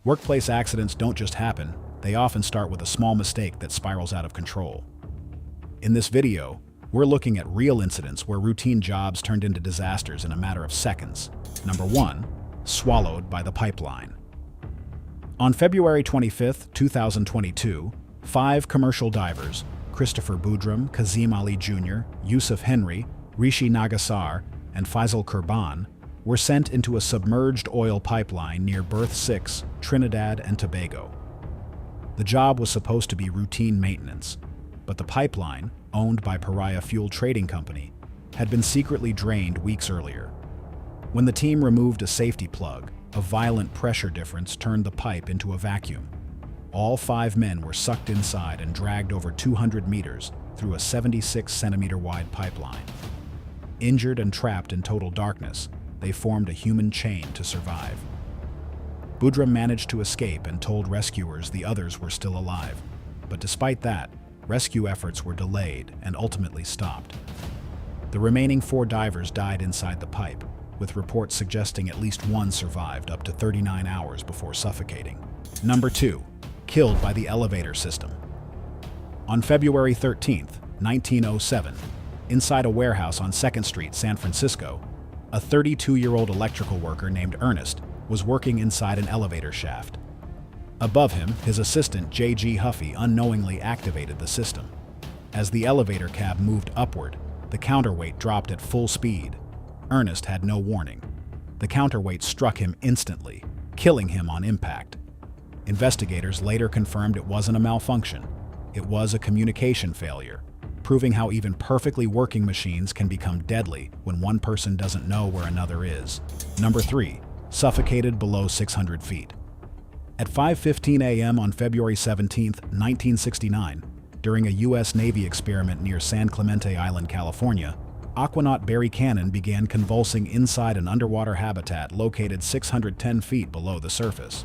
Workplace accidents don't just happen, they often start with a small mistake that spirals out of control. In this video, we're looking at real incidents where routine jobs turned into disasters in a matter of seconds. Number 1. Swallowed by the pipeline. On February 25, 2022, 5 commercial divers, Christopher Boudram, Kazim Ali Jr., Yusuf Henry, Rishi Nagasar, and Faisal Kurban, were sent into a submerged oil pipeline near Berth 6, Trinidad and Tobago. The job was supposed to be routine maintenance, but the pipeline, owned by Pariah Fuel Trading Company, had been secretly drained weeks earlier. When the team removed a safety plug, a violent pressure difference turned the pipe into a vacuum. All 5 men were sucked inside and dragged over 200 meters through a 76-centimeter wide pipeline. Injured and trapped in total darkness, they formed a human chain to survive. Boudram managed to escape and told rescuers the others were still alive, but despite that, rescue efforts were delayed and ultimately stopped. The remaining 4 divers died inside the pipe, with reports suggesting at least one survived up to 39 hours before suffocating. Number 2. Killed by the elevator system. On February 13, 1907, inside a warehouse on 2nd Street, San Francisco, a 32-year-old electrical worker named Ernest was working inside an elevator shaft. Above him, his assistant J.G. Huffy unknowingly activated the system. As the elevator cab moved upward, the counterweight dropped at full speed. Ernest had no warning. The counterweight struck him instantly, killing him on impact. Investigators later confirmed it wasn't a malfunction. It was a communication failure, proving how even perfectly working machines can become deadly when one person doesn't know where another is. Number 3. Suffocated below 600 feet. At 5:15 a.m. on February 17, 1969, during a U.S. Navy experiment near San Clemente Island, California, aquanaut Barry Cannon began convulsing inside an underwater habitat located 610 feet below the surface.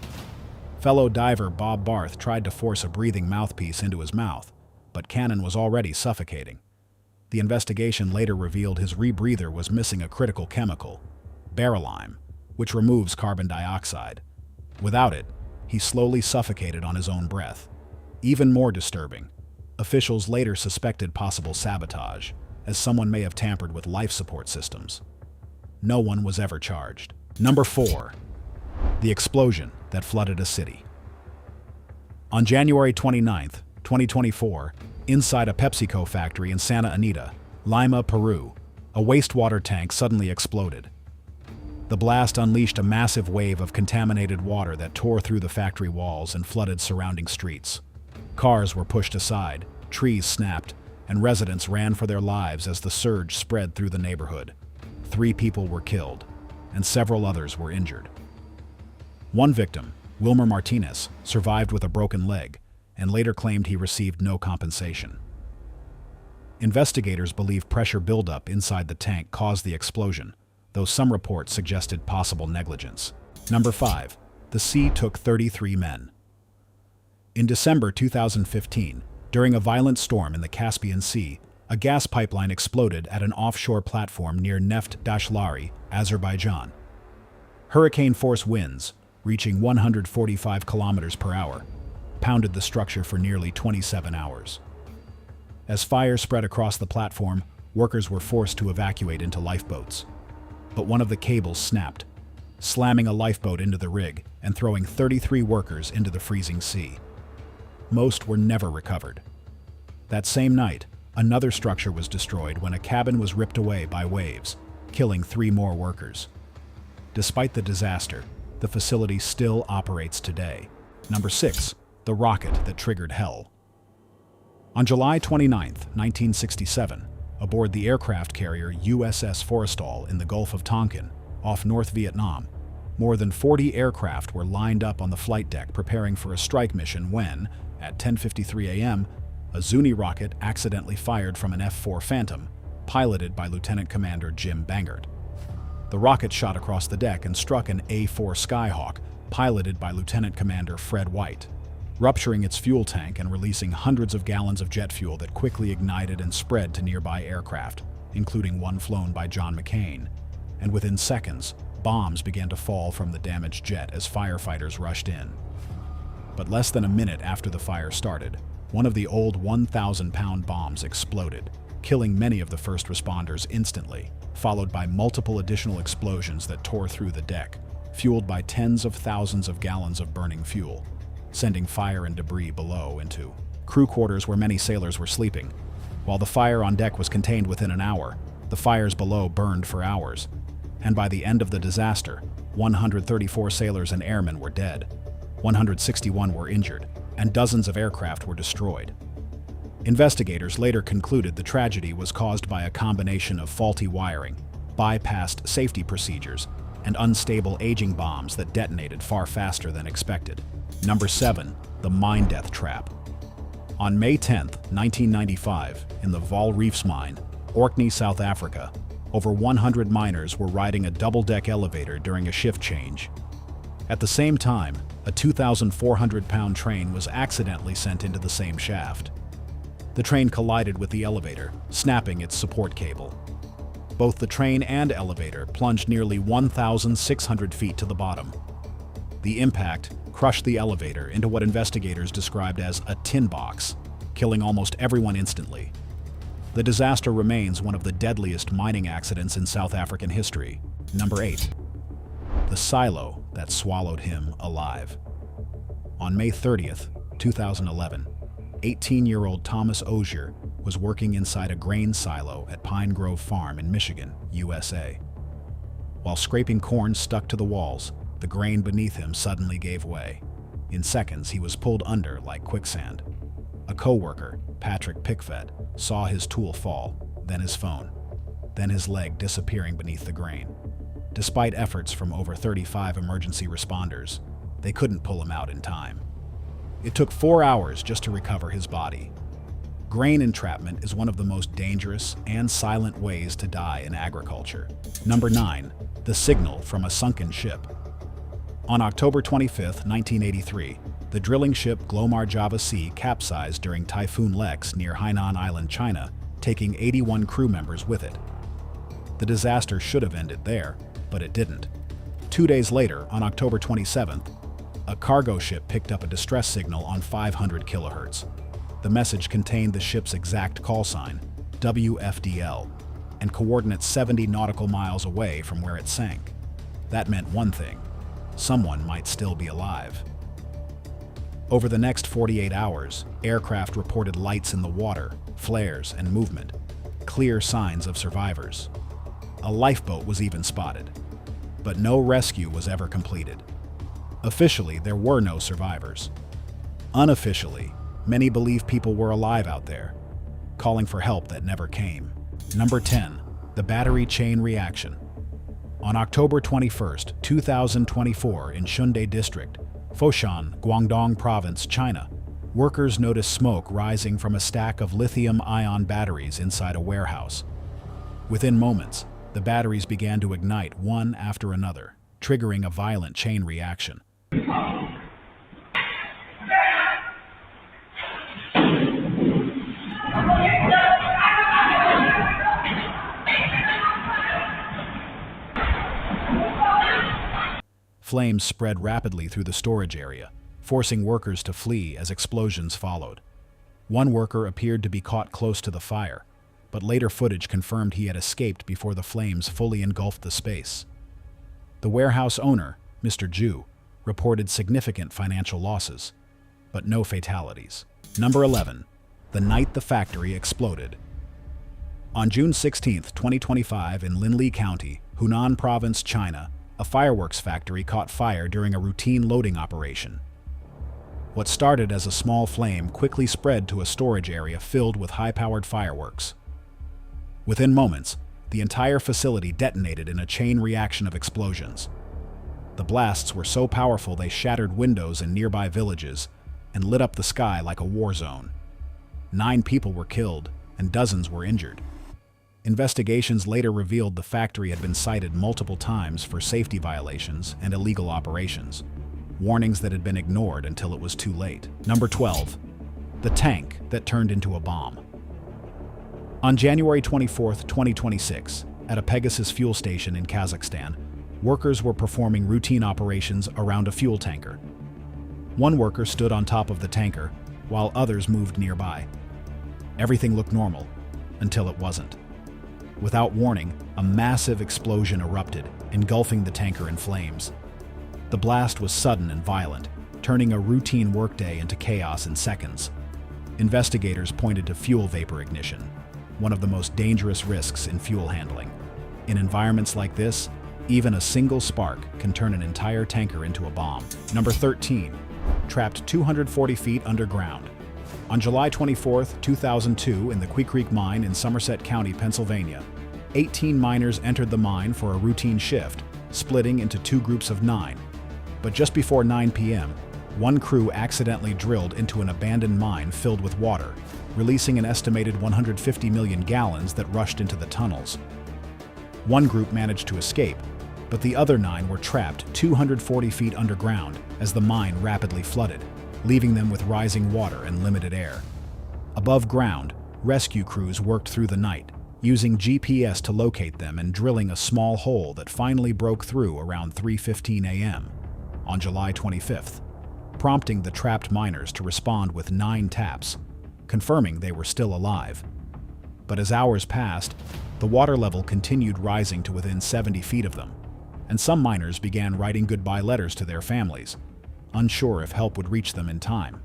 Fellow diver Bob Barth tried to force a breathing mouthpiece into his mouth, but Cannon was already suffocating. The investigation later revealed his rebreather was missing a critical chemical, beryllium, which removes carbon dioxide. Without it, he slowly suffocated on his own breath. Even more disturbing, officials later suspected possible sabotage, as someone may have tampered with life support systems. No one was ever charged. Number 4. The explosion that flooded a city. On January 29, 2024, inside a PepsiCo factory in Santa Anita, Lima, Peru, a wastewater tank suddenly exploded. The blast unleashed a massive wave of contaminated water that tore through the factory walls and flooded surrounding streets. Cars were pushed aside, trees snapped, and residents ran for their lives as the surge spread through the neighborhood. 3 people were killed, and several others were injured. One victim, Wilmer Martinez, survived with a broken leg, and later claimed he received no compensation. Investigators believe pressure buildup inside the tank caused the explosion, though some reports suggested possible negligence. Number 5. The sea took 33 men. In December 2015, during a violent storm in the Caspian Sea, a gas pipeline exploded at an offshore platform near Neft Dashlari, Azerbaijan. Hurricane-force winds, reaching 145 kilometers per hour, pounded the structure for nearly 27 hours. As fire spread across the platform, workers were forced to evacuate into lifeboats. But one of the cables snapped, slamming a lifeboat into the rig and throwing 33 workers into the freezing sea. Most were never recovered. That same night, another structure was destroyed when a cabin was ripped away by waves, killing 3 more workers. Despite the disaster, the facility still operates today. Number 6. The rocket that triggered hell. On July 29, 1967, aboard the aircraft carrier USS Forrestal in the Gulf of Tonkin, off North Vietnam, more than 40 aircraft were lined up on the flight deck preparing for a strike mission when, at 10:53 a.m., a Zuni rocket accidentally fired from an F-4 Phantom, piloted by Lieutenant Commander Jim Bangert. The rocket shot across the deck and struck an A-4 Skyhawk, piloted by Lieutenant Commander Fred White, rupturing its fuel tank and releasing hundreds of gallons of jet fuel that quickly ignited and spread to nearby aircraft, including one flown by John McCain, and within seconds, Bombs began to fall from the damaged jet as firefighters rushed in. But less than a minute after the fire started, one of the old 1,000-pound bombs exploded, killing many of the first responders instantly, followed by multiple additional explosions that tore through the deck, fueled by tens of thousands of gallons of burning fuel, sending fire and debris below into crew quarters where many sailors were sleeping. While the fire on deck was contained within an hour, the fires below burned for hours, and by the end of the disaster, 134 sailors and airmen were dead, 161 were injured, and dozens of aircraft were destroyed. Investigators later concluded the tragedy was caused by a combination of faulty wiring, bypassed safety procedures, and unstable aging bombs that detonated far faster than expected. Number 7. The Mine Death Trap. On May 10, 1995, in the Vaal Reefs mine, Orkney, South Africa, over 100 miners were riding a double-deck elevator during a shift change. At the same time, a 2,400-pound train was accidentally sent into the same shaft. The train collided with the elevator, snapping its support cable. Both the train and elevator plunged nearly 1,600 feet to the bottom. The impact crushed the elevator into what investigators described as a tin box, killing almost everyone instantly. The disaster remains one of the deadliest mining accidents in South African history. Number 8. The silo that swallowed him alive. On May 30th, 2011, 18-year-old Thomas Ozier was working inside a grain silo at Pine Grove Farm in Michigan, USA. While scraping corn stuck to the walls, the grain beneath him suddenly gave way. In seconds, he was pulled under like quicksand. A co-worker, Patrick Pickfett, saw his tool fall, then his phone, then his leg disappearing beneath the grain. Despite efforts from over 35 emergency responders, they couldn't pull him out in time. It took 4 hours just to recover his body. Grain entrapment is one of the most dangerous and silent ways to die in agriculture. Number 9. The signal from a sunken ship. On October 25, 1983, the drilling ship Glomar Java C capsized during Typhoon Lex near Hainan Island, China, taking 81 crew members with it. The disaster should have ended there, but it didn't. 2 days later, on October 27th, a cargo ship picked up a distress signal on 500 kilohertz. The message contained the ship's exact call sign, WFDL, and coordinates 70 nautical miles away from where it sank. That meant one thing: someone might still be alive. Over the next 48 hours, aircraft reported lights in the water, flares, and movement, clear signs of survivors. A lifeboat was even spotted, but no rescue was ever completed. Officially, there were no survivors. Unofficially, many believe people were alive out there, calling for help that never came. Number 10. The battery chain reaction. On October 21, 2024, in Shunde District, Foshan, Guangdong Province, China, workers noticed smoke rising from a stack of lithium-ion batteries inside a warehouse. Within moments, the batteries began to ignite one after another, triggering a violent chain reaction. Flames spread rapidly through the storage area, forcing workers to flee as explosions followed. One worker appeared to be caught close to the fire, but later footage confirmed he had escaped before the flames fully engulfed the space. The warehouse owner, Mr. Zhu, reported significant financial losses, but no fatalities. Number 11. The night the factory exploded. On June 16, 2025, in Linli County, Hunan Province, China, a fireworks factory caught fire during a routine loading operation. What started as a small flame quickly spread to a storage area filled with high-powered fireworks. Within moments, the entire facility detonated in a chain reaction of explosions. The blasts were so powerful they shattered windows in nearby villages and lit up the sky like a war zone. 9 people were killed and dozens were injured. Investigations later revealed the factory had been cited multiple times for safety violations and illegal operations, warnings that had been ignored until it was too late. Number 12. The tank that turned into a bomb. On January 24, 2026, at a Pegasus fuel station in Kazakhstan, workers were performing routine operations around a fuel tanker. One worker stood on top of the tanker, while others moved nearby. Everything looked normal, until it wasn't. Without warning, a massive explosion erupted, engulfing the tanker in flames. The blast was sudden and violent, turning a routine workday into chaos in seconds. Investigators pointed to fuel vapor ignition, one of the most dangerous risks in fuel handling. In environments like this, even a single spark can turn an entire tanker into a bomb. Number 13. Trapped 240 feet underground. On July 24, 2002, in the Quee Creek Mine in Somerset County, Pennsylvania, 18 miners entered the mine for a routine shift, splitting into 2 groups of 9. But just before 9 p.m., one crew accidentally drilled into an abandoned mine filled with water, releasing an estimated 150 million gallons that rushed into the tunnels. One group managed to escape, but the other 9 were trapped 240 feet underground as the mine rapidly flooded, leaving them with rising water and limited air. Above ground, rescue crews worked through the night, using GPS to locate them and drilling a small hole that finally broke through around 3:15 a.m. on July 25th, prompting the trapped miners to respond with 9 taps, confirming they were still alive. But as hours passed, the water level continued rising to within 70 feet of them, and some miners began writing goodbye letters to their families, unsure if help would reach them in time.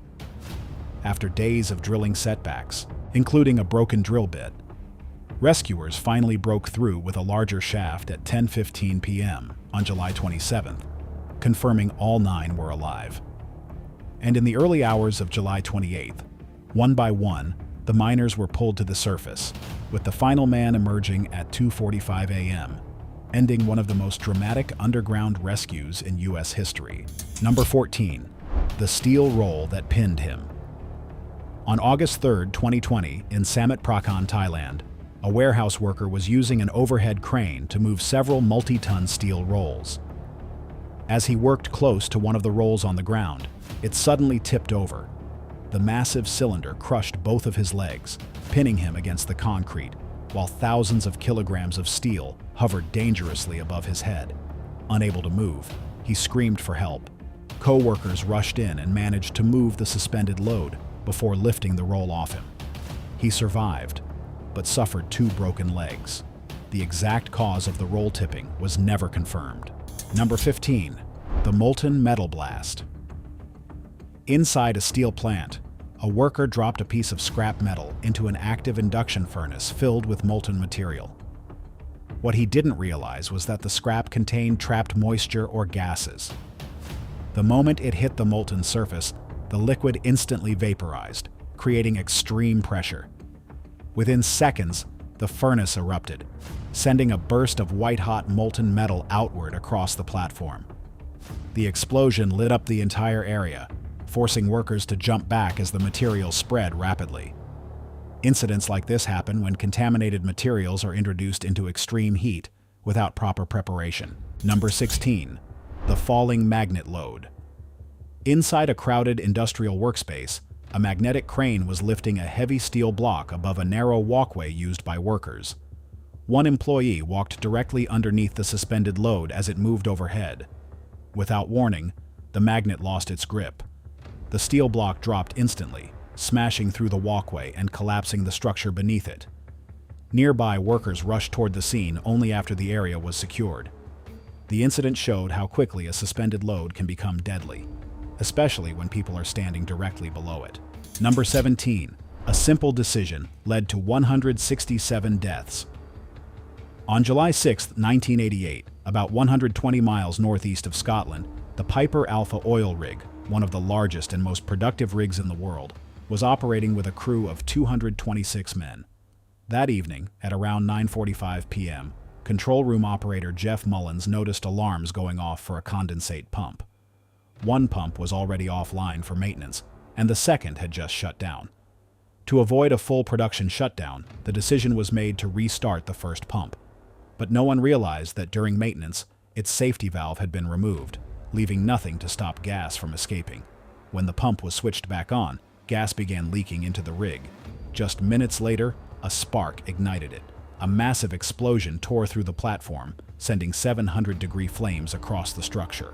After days of drilling setbacks, including a broken drill bit, rescuers finally broke through with a larger shaft at 10:15 p.m. on July 27th, confirming all 9 were alive. And in the early hours of July 28th, one by one, the miners were pulled to the surface, with the final man emerging at 2:45 a.m., ending one of the most dramatic underground rescues in U.S. history. Number 14. The steel roll that pinned him. On August 3, 2020, in Samut Prakan, Thailand, a warehouse worker was using an overhead crane to move several multi-ton steel rolls. As he worked close to one of the rolls on the ground, it suddenly tipped over. The massive cylinder crushed both of his legs, pinning him against the concrete, while thousands of kilograms of steel hovered dangerously above his head. Unable to move, he screamed for help. Co-workers rushed in and managed to move the suspended load before lifting the roll off him. He survived, but suffered 2 broken legs. The exact cause of the roll tipping was never confirmed. Number 15. The molten metal blast. Inside a steel plant, a worker dropped a piece of scrap metal into an active induction furnace filled with molten material. What he didn't realize was that the scrap contained trapped moisture or gases. The moment it hit the molten surface, the liquid instantly vaporized, creating extreme pressure. Within seconds, the furnace erupted, sending a burst of white-hot molten metal outward across the platform. The explosion lit up the entire area, forcing workers to jump back as the material spread rapidly. Incidents like this happen when contaminated materials are introduced into extreme heat without proper preparation. Number 16. The falling magnet load. Inside a crowded industrial workspace, a magnetic crane was lifting a heavy steel block above a narrow walkway used by workers. One employee walked directly underneath the suspended load as it moved overhead. Without warning, the magnet lost its grip. The steel block dropped instantly, smashing through the walkway and collapsing the structure beneath it. Nearby workers rushed toward the scene only after the area was secured. The incident showed how quickly a suspended load can become deadly, especially when people are standing directly below it. Number 17. A simple decision led to 167 deaths. On July 6, 1988, about 120 miles northeast of Scotland, the Piper Alpha oil rig, one of the largest and most productive rigs in the world, was operating with a crew of 226 men. That evening, at around 9:45 p.m., control room operator Jeff Mullins noticed alarms going off for a condensate pump. One pump was already offline for maintenance, and the second had just shut down. To avoid a full production shutdown, the decision was made to restart the first pump. But no one realized that during maintenance, its safety valve had been removed, leaving nothing to stop gas from escaping. When the pump was switched back on, gas began leaking into the rig. Just minutes later, a spark ignited it, A massive explosion tore through the platform, sending 700-degree flames across the structure.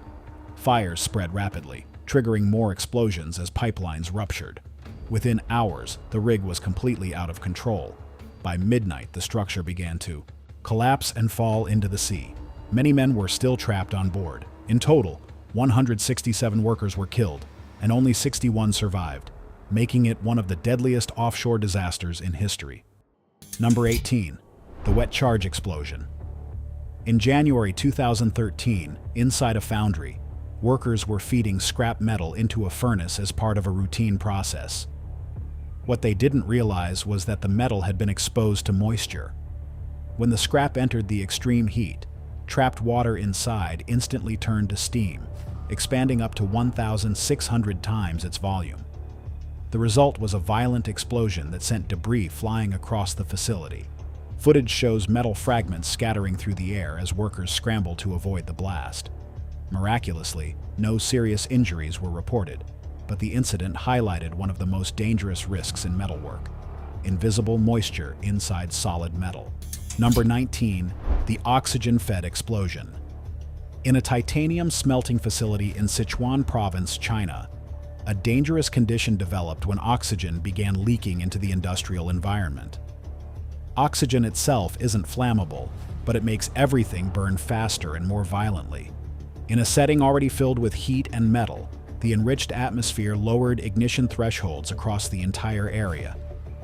Fires spread rapidly, triggering more explosions as pipelines ruptured. Within hours, the rig was completely out of control. By midnight, the structure began to collapse and fall into the sea. Many men were still trapped on board. In total, 167 workers were killed, and only 61 survived, making it one of the deadliest offshore disasters in history. Number 18. The wet charge explosion. In January 2013, inside a foundry, workers were feeding scrap metal into a furnace as part of a routine process. What they didn't realize was that the metal had been exposed to moisture. When the scrap entered the extreme heat, trapped water inside instantly turned to steam, expanding up to 1,600 times its volume. The result was a violent explosion that sent debris flying across the facility. Footage shows metal fragments scattering through the air as workers scrambled to avoid the blast. Miraculously, no serious injuries were reported, but the incident highlighted one of the most dangerous risks in metalwork: invisible moisture inside solid metal. Number 19. The oxygen-fed explosion. In a titanium smelting facility in Sichuan Province, China, a dangerous condition developed when oxygen began leaking into the industrial environment. Oxygen itself isn't flammable, but it makes everything burn faster and more violently. In a setting already filled with heat and metal, the enriched atmosphere lowered ignition thresholds across the entire area.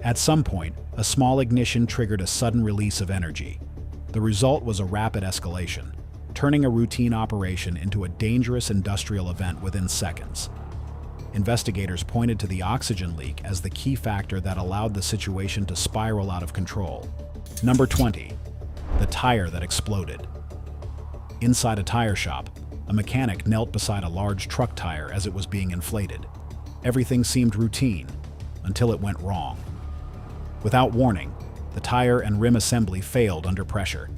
At some point, a small ignition triggered a sudden release of energy. The result was a rapid escalation, turning a routine operation into a dangerous industrial event within seconds. Investigators pointed to the oxygen leak as the key factor that allowed the situation to spiral out of control. Number 20. The tire that exploded. Inside a tire shop, a mechanic knelt beside a large truck tire as it was being inflated. Everything seemed routine, until it went wrong. Without warning, the tire and rim assembly failed under pressure.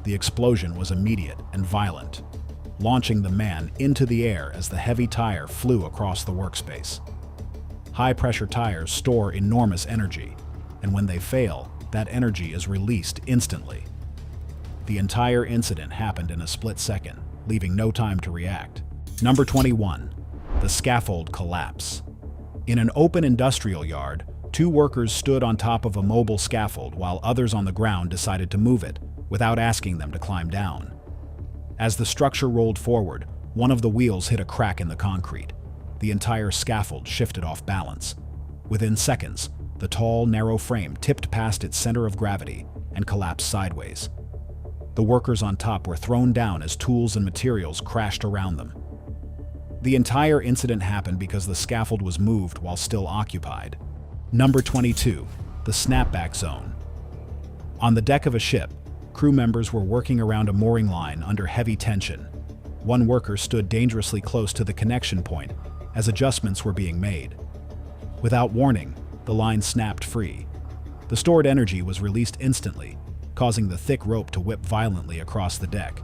The explosion was immediate and violent, launching the man into the air as the heavy tire flew across the workspace. High-pressure tires store enormous energy, and when they fail, that energy is released instantly. The entire incident happened in a split second, leaving no time to react. Number 21. The scaffold collapse. In an open industrial yard, 2 workers stood on top of a mobile scaffold while others on the ground decided to move it, without asking them to climb down. As the structure rolled forward, one of the wheels hit a crack in the concrete. The entire scaffold shifted off balance. Within seconds, the tall, narrow frame tipped past its center of gravity and collapsed sideways. The workers on top were thrown down as tools and materials crashed around them. The entire incident happened because the scaffold was moved while still occupied. Number 22. The snapback zone. On the deck of a ship, crew members were working around a mooring line under heavy tension. One worker stood dangerously close to the connection point as adjustments were being made. Without warning, the line snapped free. The stored energy was released instantly, causing the thick rope to whip violently across the deck.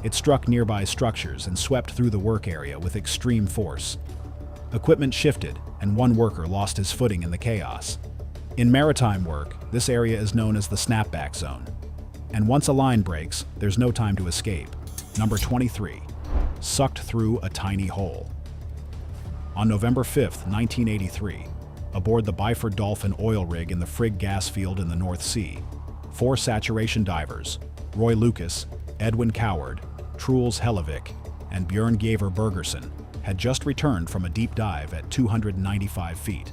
It struck nearby structures and swept through the work area with extreme force. Equipment shifted, and one worker lost his footing in the chaos. In maritime work, this area is known as the snapback zone. And once a line breaks, there's no time to escape. Number 23. Sucked through a tiny hole. On November 5, 1983, aboard the Byford Dolphin oil rig in the Frigg gas field in the North Sea, 4 saturation divers, Roy Lucas, Edwin Coward, Truls Hellevik, and Bjørn Gaver Bergersen, had just returned from a deep dive at 295 feet.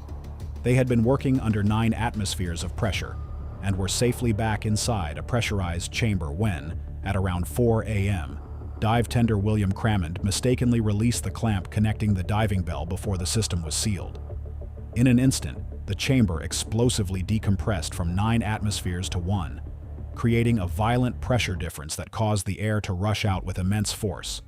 They had been working under 9 atmospheres of pressure, and were safely back inside a pressurized chamber when, at around 4 a.m., dive tender William Crammond mistakenly released the clamp connecting the diving bell before the system was sealed. In an instant, the chamber explosively decompressed from 9 atmospheres to 1, creating a violent pressure difference that caused the air to rush out with immense force.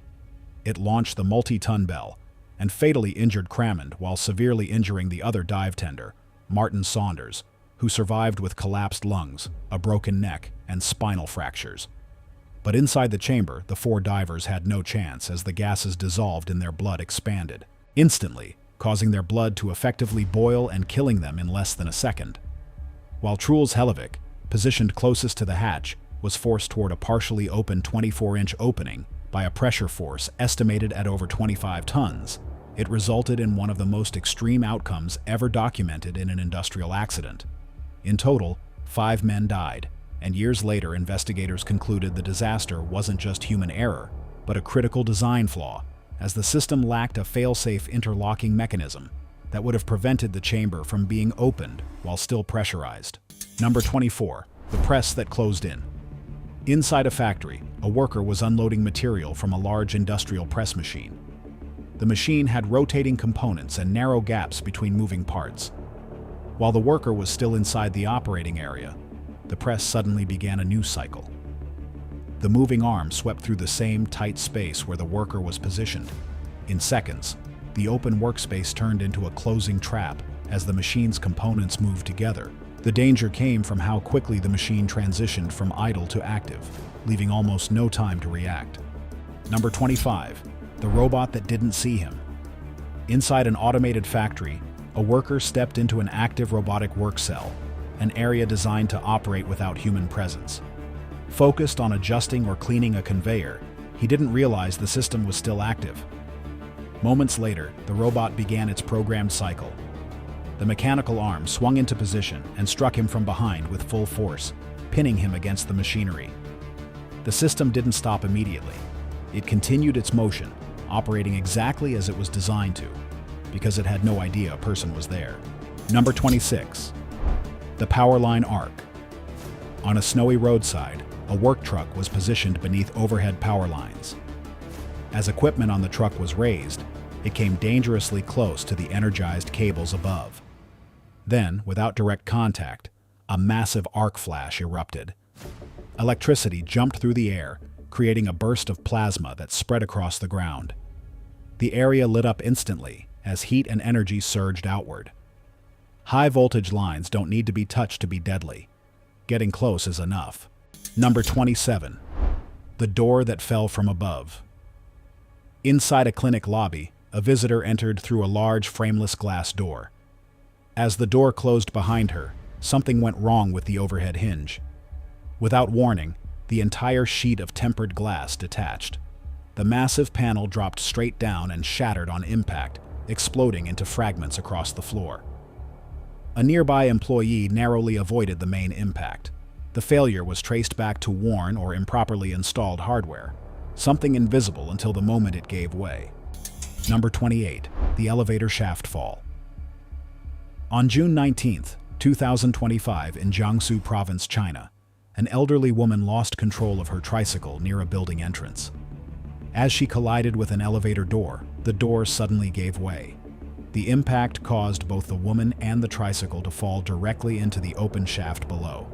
It launched the multi-ton bell and fatally injured Crammond while severely injuring the other dive tender, Martin Saunders, who survived with collapsed lungs, a broken neck, and spinal fractures. But inside the chamber, the 4 divers had no chance as the gases dissolved and their blood expanded, instantly, causing their blood to effectively boil and killing them in less than a second. While Truls Hellevik, positioned closest to the hatch, was forced toward a partially open 24-inch opening by a pressure force estimated at over 25 tons. It resulted in one of the most extreme outcomes ever documented in an industrial accident. In total, 5 men died, and years later investigators concluded the disaster wasn't just human error, but a critical design flaw, as the system lacked a fail-safe interlocking mechanism that would have prevented the chamber from being opened while still pressurized. Number 24. The press that closed in. Inside a factory, a worker was unloading material from a large industrial press machine. The machine had rotating components and narrow gaps between moving parts. While the worker was still inside the operating area, the press suddenly began a new cycle. The moving arm swept through the same tight space where the worker was positioned. In seconds, the open workspace turned into a closing trap as the machine's components moved together. The danger came from how quickly the machine transitioned from idle to active, leaving almost no time to react. Number 25. The robot that didn't see him. Inside an automated factory, a worker stepped into an active robotic work cell, an area designed to operate without human presence. Focused on adjusting or cleaning a conveyor, he didn't realize the system was still active. Moments later, the robot began its programmed cycle. The mechanical arm swung into position and struck him from behind with full force, pinning him against the machinery. The system didn't stop immediately. It continued its motion, operating exactly as it was designed to, because it had no idea a person was there. Number 26. The power line arc. On a snowy roadside, a work truck was positioned beneath overhead power lines. As equipment on the truck was raised, it came dangerously close to the energized cables above. Then, without direct contact, a massive arc flash erupted. Electricity jumped through the air, creating a burst of plasma that spread across the ground. The area lit up instantly as heat and energy surged outward. High voltage lines don't need to be touched to be deadly. Getting close is enough. Number 27. The door that fell from above. Inside a clinic lobby, a visitor entered through a large frameless glass door. As the door closed behind her, something went wrong with the overhead hinge. Without warning, the entire sheet of tempered glass detached. The massive panel dropped straight down and shattered on impact, exploding into fragments across the floor. A nearby employee narrowly avoided the main impact. The failure was traced back to worn or improperly installed hardware, something invisible until the moment it gave way. Number 28. The elevator shaft fall. On June 19, 2025, in Jiangsu Province, China, an elderly woman lost control of her tricycle near a building entrance. As she collided with an elevator door, the door suddenly gave way. The impact caused both the woman and the tricycle to fall directly into the open shaft below.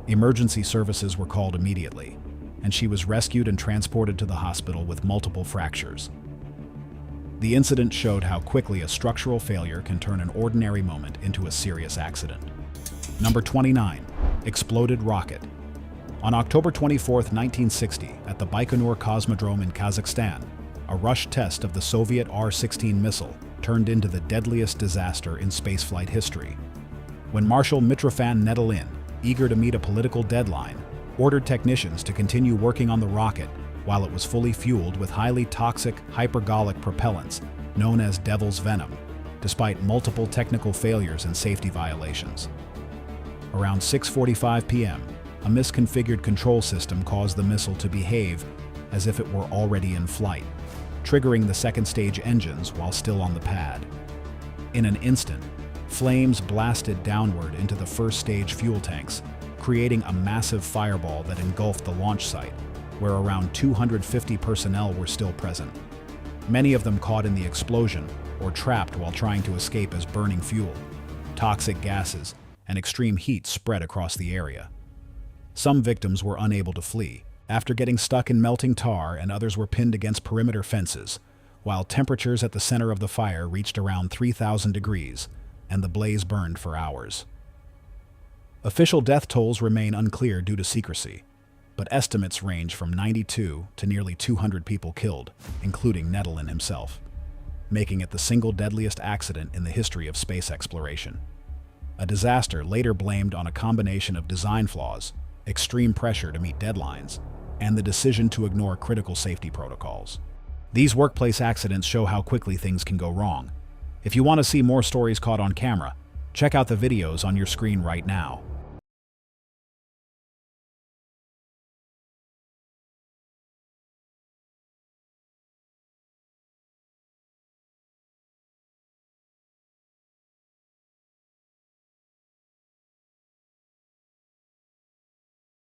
Emergency services were called immediately, and she was rescued and transported to the hospital with multiple fractures. The incident showed how quickly a structural failure can turn an ordinary moment into a serious accident. Number 29. Exploded rocket. On October 24, 1960, at the Baikonur Cosmodrome in Kazakhstan, a rush test of the Soviet R-16 missile turned into the deadliest disaster in spaceflight history. When Marshal Mitrofan Nedelin, eager to meet a political deadline, ordered technicians to continue working on the rocket while it was fully fueled with highly toxic hypergolic propellants known as Devil's Venom, despite multiple technical failures and safety violations. Around 6:45 p.m., a misconfigured control system caused the missile to behave as if it were already in flight, triggering the second-stage engines while still on the pad. In an instant, flames blasted downward into the first-stage fuel tanks, creating a massive fireball that engulfed the launch site, where around 250 personnel were still present. Many of them caught in the explosion or trapped while trying to escape as burning fuel. Toxic gases and extreme heat spread across the area. Some victims were unable to flee after getting stuck in melting tar, and others were pinned against perimeter fences, while temperatures at the center of the fire reached around 3,000 degrees, and the blaze burned for hours. Official death tolls remain unclear due to secrecy, but estimates range from 92 to nearly 200 people killed, including Nedelin himself, making it the single deadliest accident in the history of space exploration. a disaster later blamed on a combination of design flaws, extreme pressure to meet deadlines, and the decision to ignore critical safety protocols. These workplace accidents show how quickly things can go wrong. If you want to see more stories caught on camera, check out the videos on your screen right now.